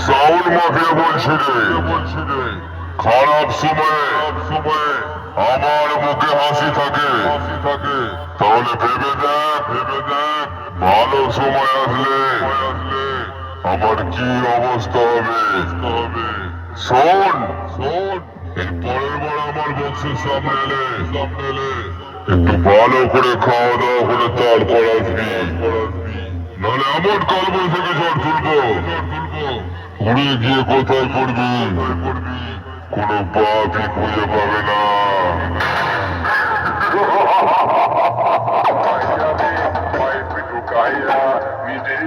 Sound mafia বলছি রে। খারাপ সময়ে আমার মুখে হাসি থাকে, তাহলে ভেবে দেখ, ভালো সময় আসলে আমার কি অবস্থা হবে। শোন, এর পরের বার আমার বক্সের সামনে এলে একটু ভালো করে খাওয়া দাওয়া করে তারপর আসবি, নাহলে এমন কালবৈশাখী ঝড় তুলবো, উড়ে গিয়ে কোথায় পড়বি কোনো বাপই খুঁজে পাবে না। নিজেই